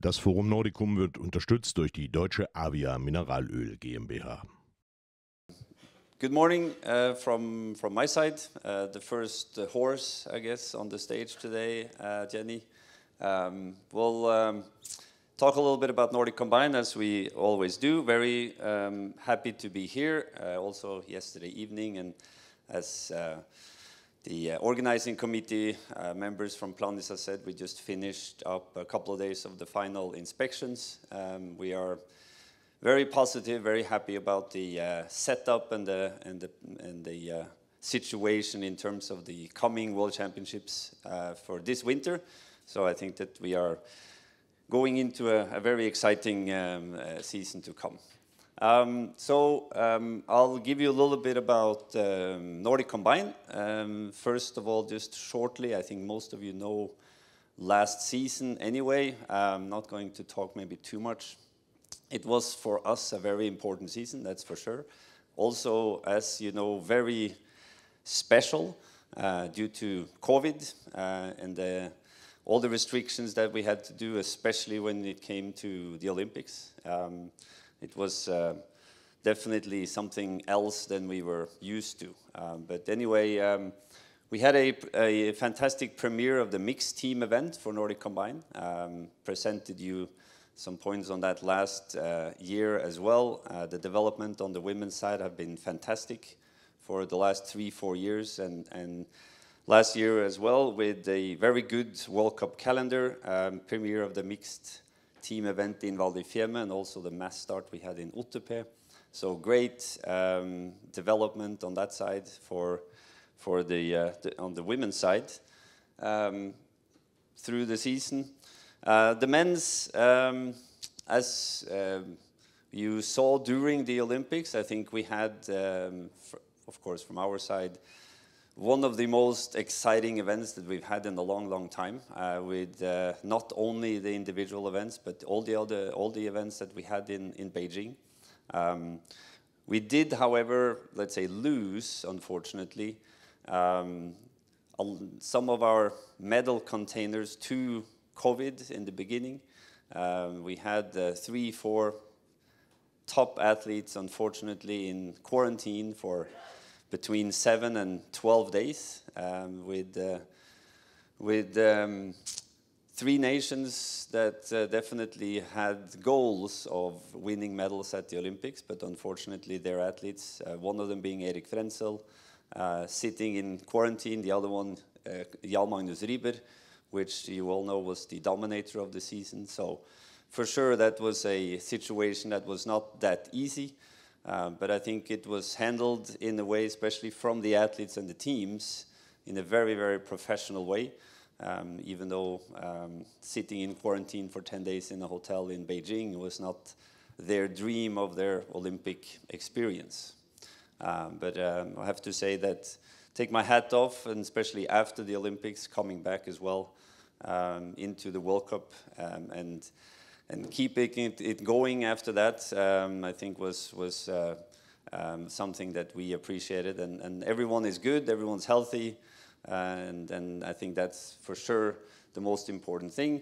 Das Forum Nordicum wird unterstützt durch die deutsche Avia Mineralöl GmbH. Good morning from my side. The first horse, I guess, on the stage today, Jenny. We'll talk a little bit about Nordic Combine, as we always do. Very happy to be here, also yesterday evening, and as the organizing committee members from Planisa said, we just finished up a couple of days of the final inspections. We are very positive, very happy about the setup and the situation in terms of the coming World Championships for this winter. So I think that we are going into a very exciting season to come. I'll give you a little bit about Nordic Combine. First of all, just shortly, I think most of you know last season anyway. I'm not going to talk maybe too much. It was for us a very important season, that's for sure. Also, as you know, very special due to COVID and all the restrictions that we had to do, especially when it came to the Olympics. It was definitely something else than we were used to. But anyway, we had a fantastic premiere of the mixed team event for Nordic Combine. Presented you some points on that last year as well. The development on the women's side have been fantastic for the last 3-4 years, and last year as well, with a very good World Cup calendar, premiere of the mixed team event in Val di Fiemme, and also the mass start we had in Ottesen. So great development on that side for on the women's side through the season. The men's, as you saw during the Olympics, I think we had, of course, from our side, one of the most exciting events that we've had in a long, long time, with not only the individual events, but all the events that we had in Beijing. We did, however, let's say, lose, unfortunately, some of our medal containers to COVID in the beginning. We had 3-4 top athletes, unfortunately, in quarantine for between 7 and 12 days, with 3 nations that definitely had goals of winning medals at the Olympics, but unfortunately their athletes, one of them being Erik Frenzel, sitting in quarantine, the other one, Jan Magnus Rieber, which you all know was the dominator of the season. So for sure that was a situation that was not that easy. But I think it was handled in a way, especially from the athletes and the teams, in a very, very professional way, even though sitting in quarantine for 10 days in a hotel in Beijing was not their dream of their Olympic experience. But I have to say that, take my hat off, and especially after the Olympics, coming back as well into the World Cup and keeping it going after that, I think was something that we appreciated. And everyone is good, everyone's healthy, and I think that's for sure the most important thing.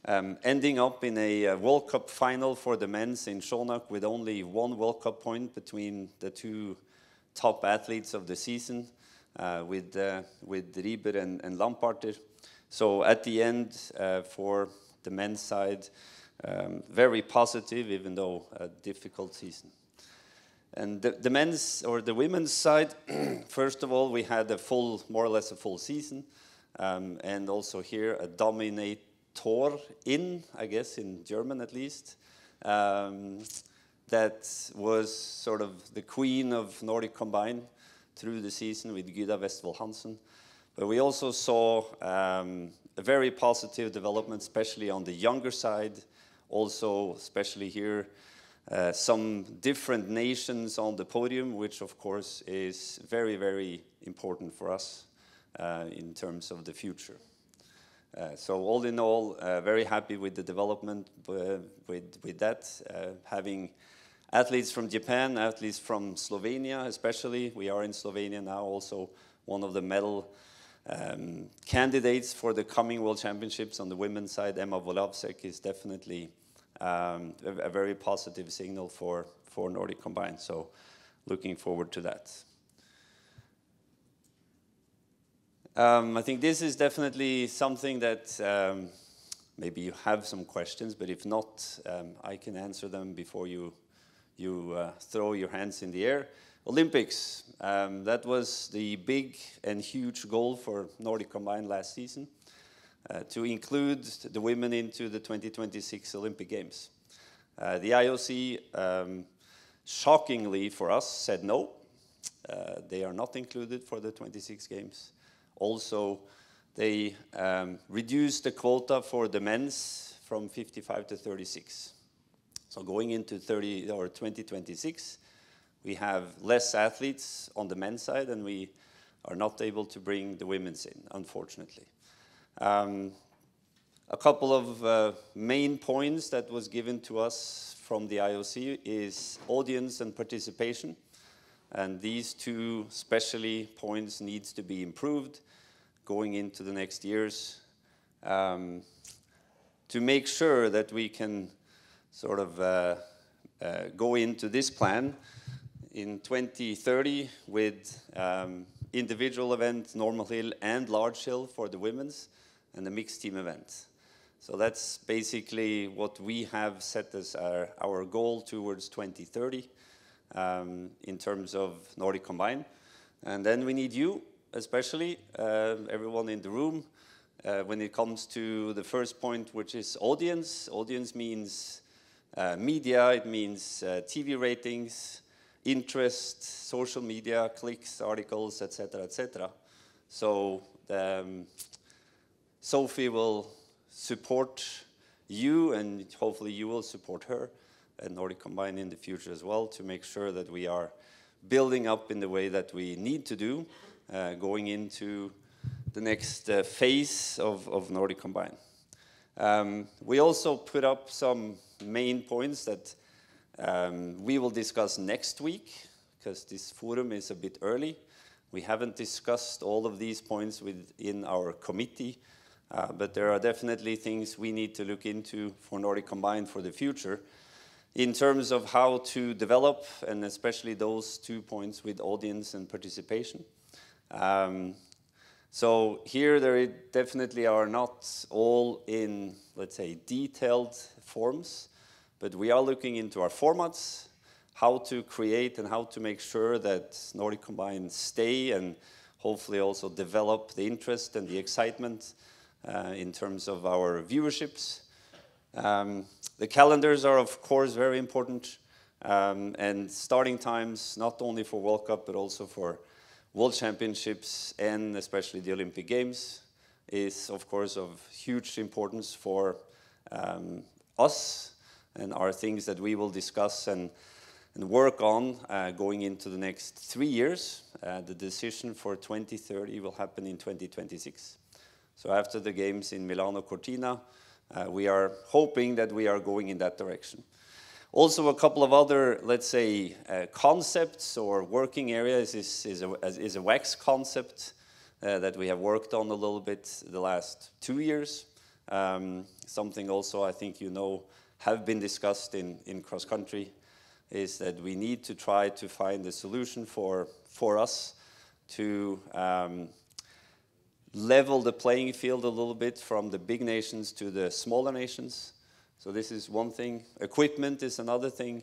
Ending up in a World Cup final for the men's in Schoonach with only 1 World Cup point between the 2 top athletes of the season, with Rieber and Lamparter. So at the end, for the men's side, very positive, even though a difficult season. And the men's or the women's side, first of all, we had more or less a full season, and also here a dominator I guess in German at least, that was sort of the queen of Nordic Combine through the season with Gyda Westvold Hansen. But we also saw a very positive development, especially on the younger side. Also, especially here, some different nations on the podium, which of course is very, very important for us in terms of the future. So all in all, very happy with the development with that, having athletes from Japan, athletes from Slovenia especially. We are in Slovenia now, also one of the medal candidates for the coming World Championships on the women's side. Emma Volavsek is definitely a very positive signal for Nordic Combined, so looking forward to that. I think this is definitely something that maybe you have some questions, but if not, I can answer them before you throw your hands in the air. Olympics, that was the big and huge goal for Nordic Combined last season, to include the women into the 2026 Olympic Games. The IOC, shockingly for us, said no. They are not included for the 26 Games. Also, they reduced the quota for the men's from 55 to 36. So going into 2026, we have less athletes on the men's side, and we are not able to bring the women's in, unfortunately. A couple of main points that was given to us from the IOC is audience and participation. And these two specially points needs to be improved going into the next years to make sure that we can sort of go into this plan in 2030 with individual event, normal hill and large hill for the women's, and the mixed team event. So that's basically what we have set as our goal towards 2030 in terms of Nordic Combined. And then we need you, especially everyone in the room, when it comes to the first point, which is audience. Audience means media, it means TV ratings, interest, social media, clicks, articles, etc., etc. So Sophie will support you, and hopefully you will support her and Nordic Combined in the future as well, to make sure that we are building up in the way that we need to do going into the next phase of Nordic Combined. We also put up some main points that we will discuss next week, because this forum is a bit early. We haven't discussed all of these points within our committee, but there are definitely things we need to look into for Nordic Combined for the future in terms of how to develop, and especially those 2 points with audience and participation. So here there definitely are not all in, let's say, detailed forms, but we are looking into our formats, how to create and how to make sure that Nordic Combined stay and hopefully also develop the interest and the excitement in terms of our viewerships. The calendars are, of course, very important, and starting times not only for World Cup but also for World Championships and especially the Olympic Games is, of course, of huge importance for us, and are things that we will discuss and work on going into the next 3 years. The decision for 2030 will happen in 2026. So after the games in Milano Cortina, we are hoping that we are going in that direction. Also, a couple of other, let's say, concepts or working areas is a wax concept that we have worked on a little bit the last 2 years. Something also I think you know have been discussed in cross country is that we need to try to find a solution for us to level the playing field a little bit from the big nations to the smaller nations. So this is one thing. Equipment is another thing.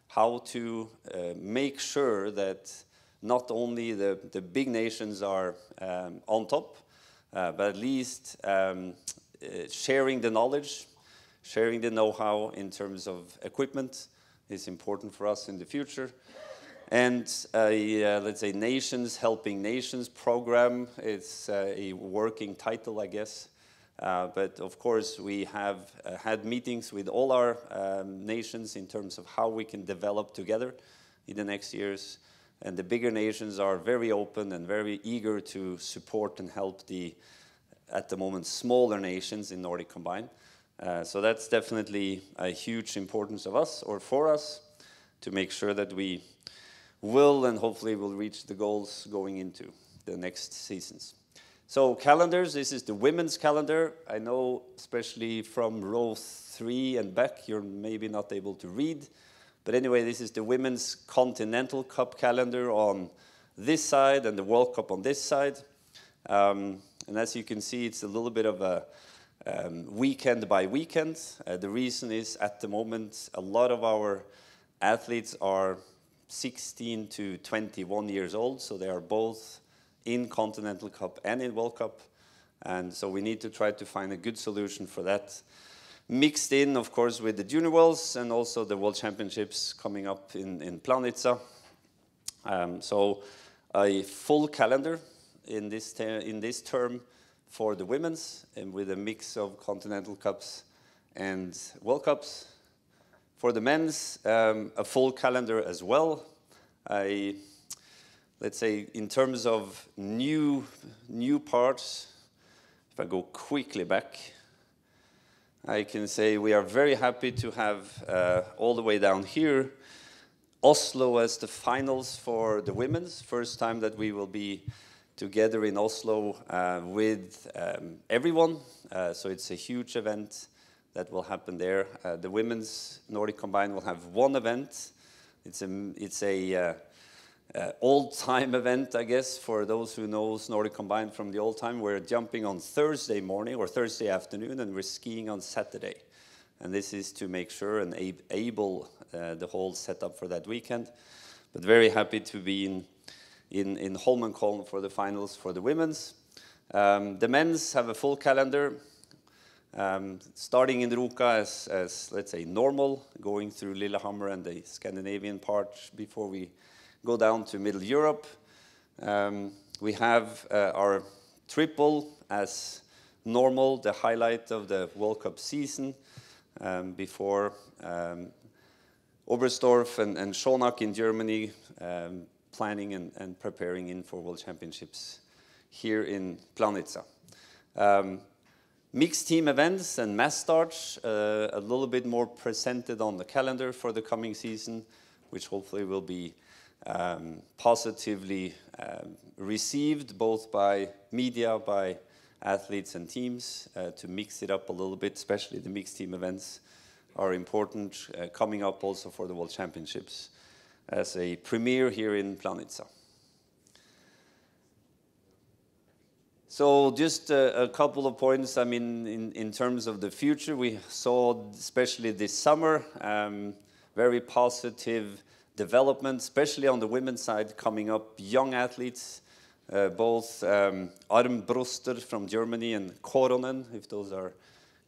How to make sure that not only the big nations are on top, but at least sharing the knowledge, sharing the know-how in terms of equipment is important for us in the future. And let's say Nations Helping Nations program, it's a working title, I guess. But of course, we have had meetings with all our nations in terms of how we can develop together in the next years. And the bigger nations are very open and very eager to support and help the, at the moment, smaller nations in Nordic Combined. So that's definitely a huge importance of us, or for us, to make sure that we will and hopefully will reach the goals going into the next seasons. So calendars, this is the women's calendar. I know, especially from row 3 and back, you're maybe not able to read. But anyway, this is the Women's Continental Cup calendar on this side and the World Cup on this side. And as you can see, it's a little bit of a weekend by weekend. The reason is, at the moment, a lot of our athletes are 16 to 21 years old, so they are both in Continental Cup and in World Cup. And so we need to try to find a good solution for that. Mixed in, of course, with the Junior Worlds and also the World Championships coming up in Planica. So a full calendar in this term for the women's, and with a mix of Continental Cups and World Cups. For the men's, a full calendar as well. Let's say in terms of new parts, if I go quickly back, I can say we are very happy to have all the way down here Oslo as the finals for the women's. First time that we will be together in Oslo with everyone. So it's a huge event that will happen there. The women's Nordic Combined will have one event. It's a old-time event, I guess, for those who knows Nordic Combined from the old time. We're jumping on Thursday morning or Thursday afternoon, and we're skiing on Saturday. And this is to make sure and able the whole setup for that weekend. But very happy to be in Holmenkollen for the finals for the women's. The men's have a full calendar, starting in Ruka as let's say normal, going through Lillehammer and the Scandinavian part before we go down to Middle Europe. We have our triple as normal, the highlight of the World Cup season, before Oberstdorf and Schonach in Germany, planning and preparing in for World Championships here in Planica. Mixed team events and mass starts, a little bit more presented on the calendar for the coming season, which hopefully will be positively received both by media, by athletes and teams, to mix it up a little bit. Especially the mixed team events are important, coming up also for the World Championships as a premiere here in Planica. So just a couple of points. I mean, in terms of the future, we saw, especially this summer, very positive development, especially on the women's side, coming up young athletes, both Armbruster from Germany and Koronen, if those are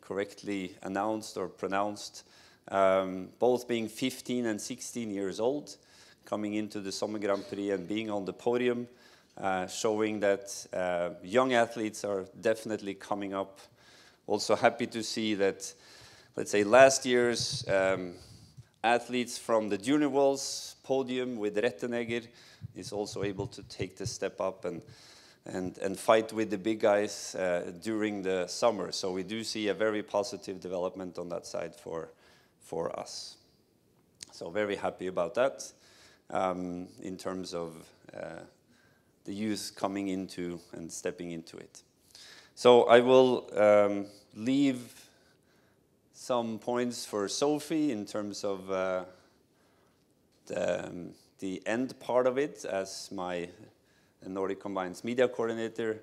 correctly announced or pronounced, both being 15 and 16 years old, coming into the Summer Grand Prix and being on the podium, showing that young athletes are definitely coming up. Also happy to see that, let's say, last year's athletes from the Junior Worlds podium with Rettenegger is also able to take the step up and fight with the big guys during the summer. So we do see a very positive development on that side for us. So very happy about that in terms of the youth coming into and stepping into it. So I will leave some points for Sophie in terms of the end part of it as my Nordic Combined's media coordinator.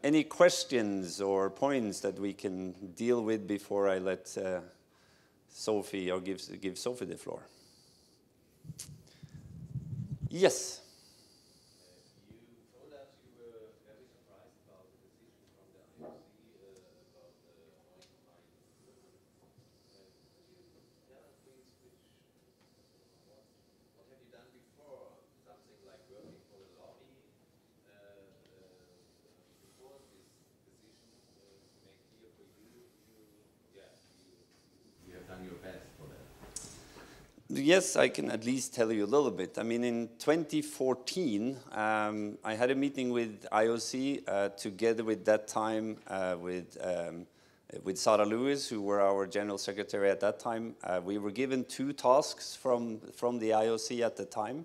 Any questions or points that we can deal with before I let Sophie, or give Sophie the floor? Yes. Yes, I can at least tell you a little bit. I mean, in 2014, I had a meeting with IOC together with that time with Sarah Lewis, who were our general secretary at that time. We were given 2 tasks from the IOC at the time,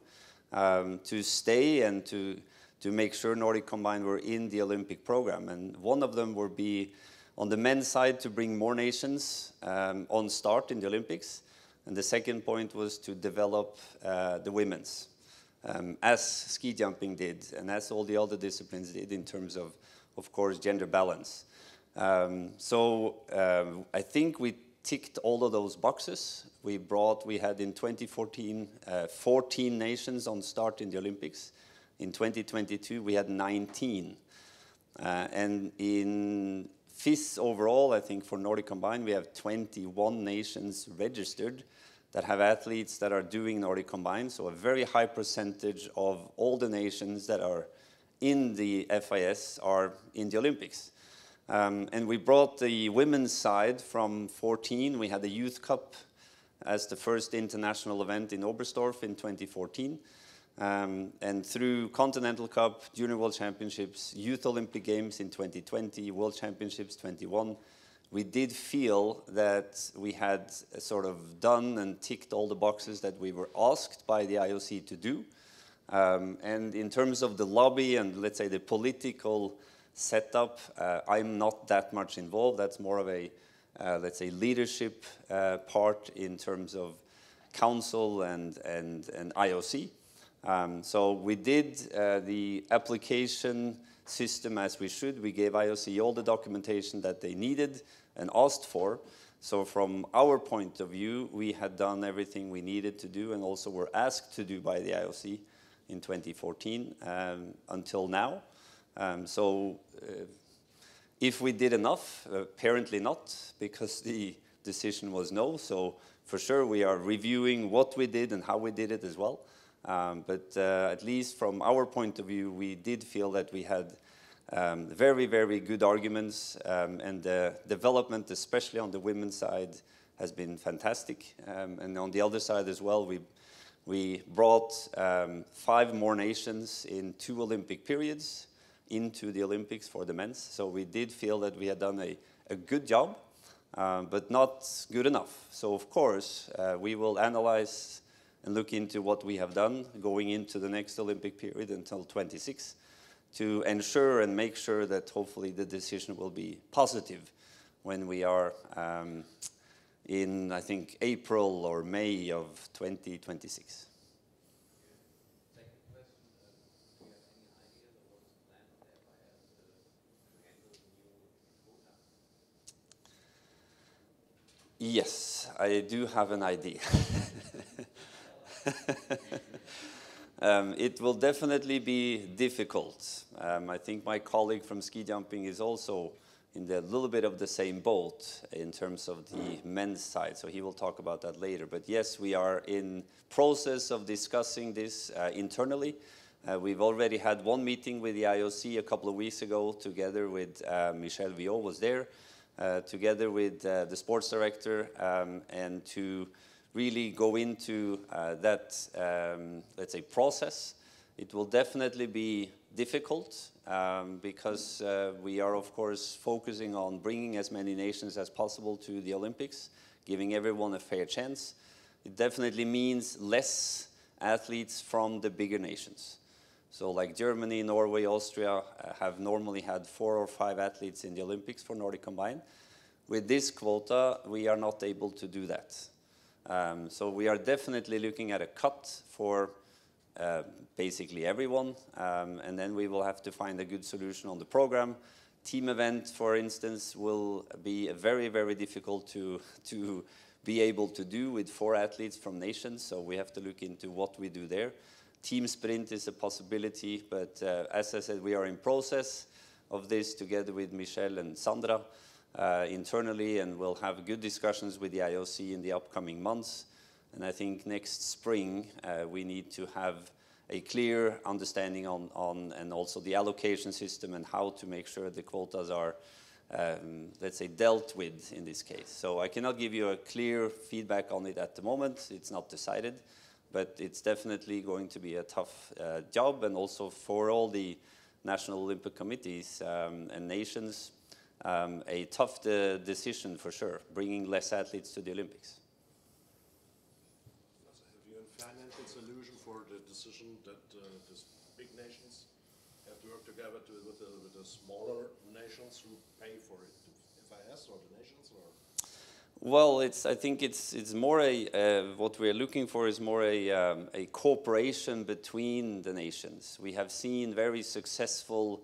to stay and to to make sure Nordic Combined were in the Olympic program. And one of them would be on the men's side to bring more nations on start in the Olympics. And the second point was to develop the women's, as ski jumping did and as all the other disciplines did in terms of course, gender balance. I think we ticked all of those boxes. We had in 2014, 14 nations on start in the Olympics. In 2022, we had 19. And in FIS overall, I think for Nordic Combined, we have 21 nations registered that have athletes that are doing Nordic Combined. So a very high percentage of all the nations that are in the FIS are in the Olympics. And we brought the women's side from 14. We had the Youth Cup as the first international event in Oberstdorf in 2014. And through Continental Cup, Junior World Championships, Youth Olympic Games in 2020, World Championships 21, we did feel that we had sort of done and ticked all the boxes that we were asked by the IOC to do. And in terms of the lobby and, let's say, the political setup, I'm not that much involved. That's more of a, let's say, leadership part in terms of council and IOC. So we did the application system as we should. We gave IOC all the documentation that they needed and asked for. So from our point of view, we had done everything we needed to do and also were asked to do by the IOC in 2014 until now. If we did enough, apparently not, because the decision was no. So for sure we are reviewing what we did and how we did it as well. But at least from our point of view, we did feel that we had very, very good arguments, and the development, especially on the women's side, has been fantastic. And on the other side as well, we brought 5 more nations in 2 Olympic periods into the Olympics for the men's. So we did feel that we had done a good job, but not good enough. So of course, we will analyze and look into what we have done going into the next Olympic period until 26 to ensure and make sure that hopefully the decision will be positive when we are in, I think, April or May of 2026. Yes, I do have an idea. It will definitely be difficult. I think my colleague from ski jumping is also in a little bit of the same boat in terms of the men's side, so he will talk about that later. But yes, we are in process of discussing this internally. We've already had one meeting with the IOC a couple of weeks ago together with Michel Viau was there, together with the sports director, and to really go into that, let's say, process. It will definitely be difficult because we are, of course, focusing on bringing as many nations as possible to the Olympics, giving everyone a fair chance. It definitely means less athletes from the bigger nations. So like Germany, Norway, Austria have normally had 4 or 5 athletes in the Olympics for Nordic Combined. With this quota, we are not able to do that. So we are definitely looking at a cut for basically everyone, and then we will have to find a good solution on the program. Team event, for instance, will be very, very difficult to be able to do with 4 athletes from nations, so we have to look into what we do there. Team sprint is a possibility, but as I said, we are in process of this together with Michel and Sandra internally, and we'll have good discussions with the IOC in the upcoming months. And I think next spring we need to have a clear understanding on and also the allocation system and how to make sure the quotas are, let's say, dealt with in this case. So I cannot give you a clear feedback on it at the moment. It's not decided. But it's definitely going to be a tough job, and also for all the national Olympic committees and nations, a tough decision for sure, bringing less athletes to the Olympics. Lasse, have you a financial solution for the decision that these big nations to work together with the smaller nations who pay for it, FIS or the nations, or? Well, I think it's more what we're looking for is more a cooperation between the nations. We have seen very successful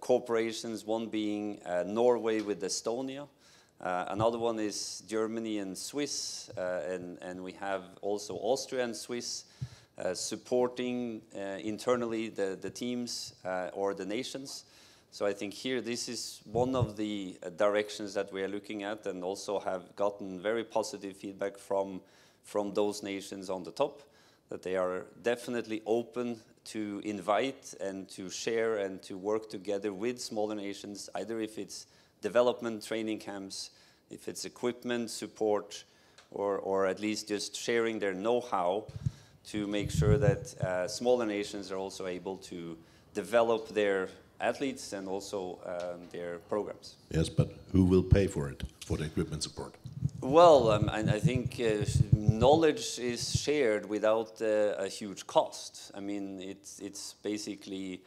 cooperations, one being Norway with Estonia, another one is Germany and Swiss, and we have also Austria and Swiss supporting internally the teams or the nations. So I think here this is one of the directions that we are looking at, and also have gotten very positive feedback from those nations on the top, that they are definitely open to invite and to share and to work together with smaller nations, either if it's development training camps, if it's equipment support, or at least just sharing their know-how to make sure that smaller nations are also able to develop their athletes and also their programs. Yes, but who will pay for it, for the equipment support? Well, I think knowledge is shared without a huge cost. I mean, it's basically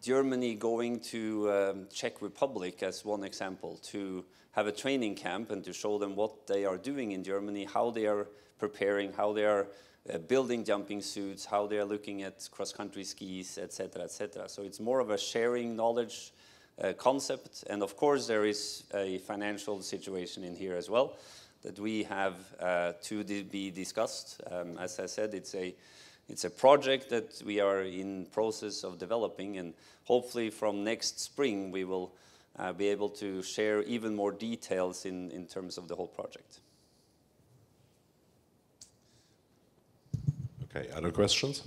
Germany going to Czech Republic as one example to have a training camp and to show them what they are doing in Germany, how they are preparing, how they are building jumping suits, how they are looking at cross-country skis, etc., etc. So it's more of a sharing knowledge concept, and of course there is a financial situation in here as well that we have to be discussed. As I said, it's a project that we are in process of developing, and hopefully from next spring we will be able to share even more details in terms of the whole project. Okay, other questions?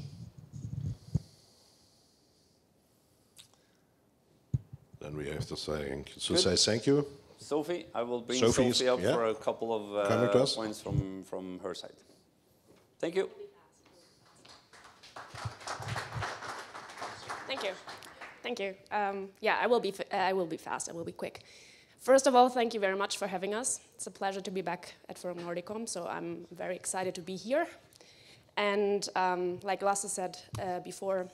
Then we have to say thank you. Sophie, I will bring Sophie Sophie up for a couple of points from her side. Thank you. Thank you. Thank you. Yeah, I will be fast. I will be quick. First of all, thank you very much for having us. It's a pleasure to be back at Forum Nordicum, so I'm very excited to be here. And like Lasse said before,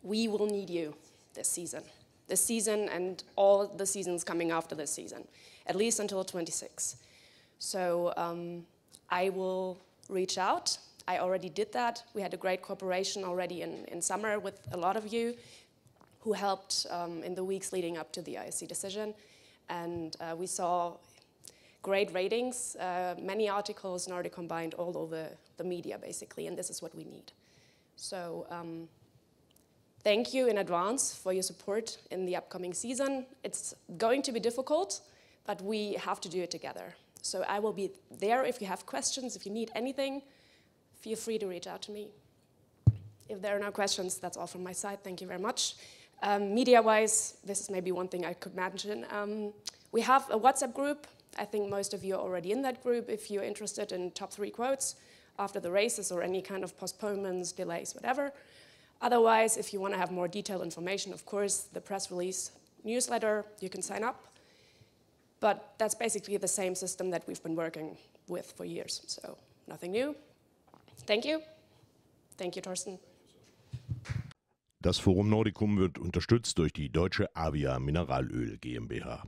we will need you this season and all the seasons coming after this season, at least until 26. So I will reach out. I already did that. We had a great cooperation already in summer with a lot of you who helped in the weeks leading up to the ISC decision. And we saw great ratings, many articles, Nordicum combined all over the media, basically, and this is what we need. So thank you in advance for your support in the upcoming season. It's going to be difficult, but we have to do it together. So I will be there if you have questions, if you need anything, feel free to reach out to me. If there are no questions, that's all from my side. Thank you very much. Media-wise, this is maybe one thing I could mention. We have a WhatsApp group. I think most of you are already in that group if you're interested in top 3 quotes after the races or any kind of postponements, delays, whatever. Otherwise, if you want to have more detailed information, of course, the press release newsletter, you can sign up. But that's basically the same system that we've been working with for years, so nothing new. Thank you. Thank you, Thorsten. Das Forum Nordicum wird unterstützt durch die deutsche Avia Mineralöl GmbH.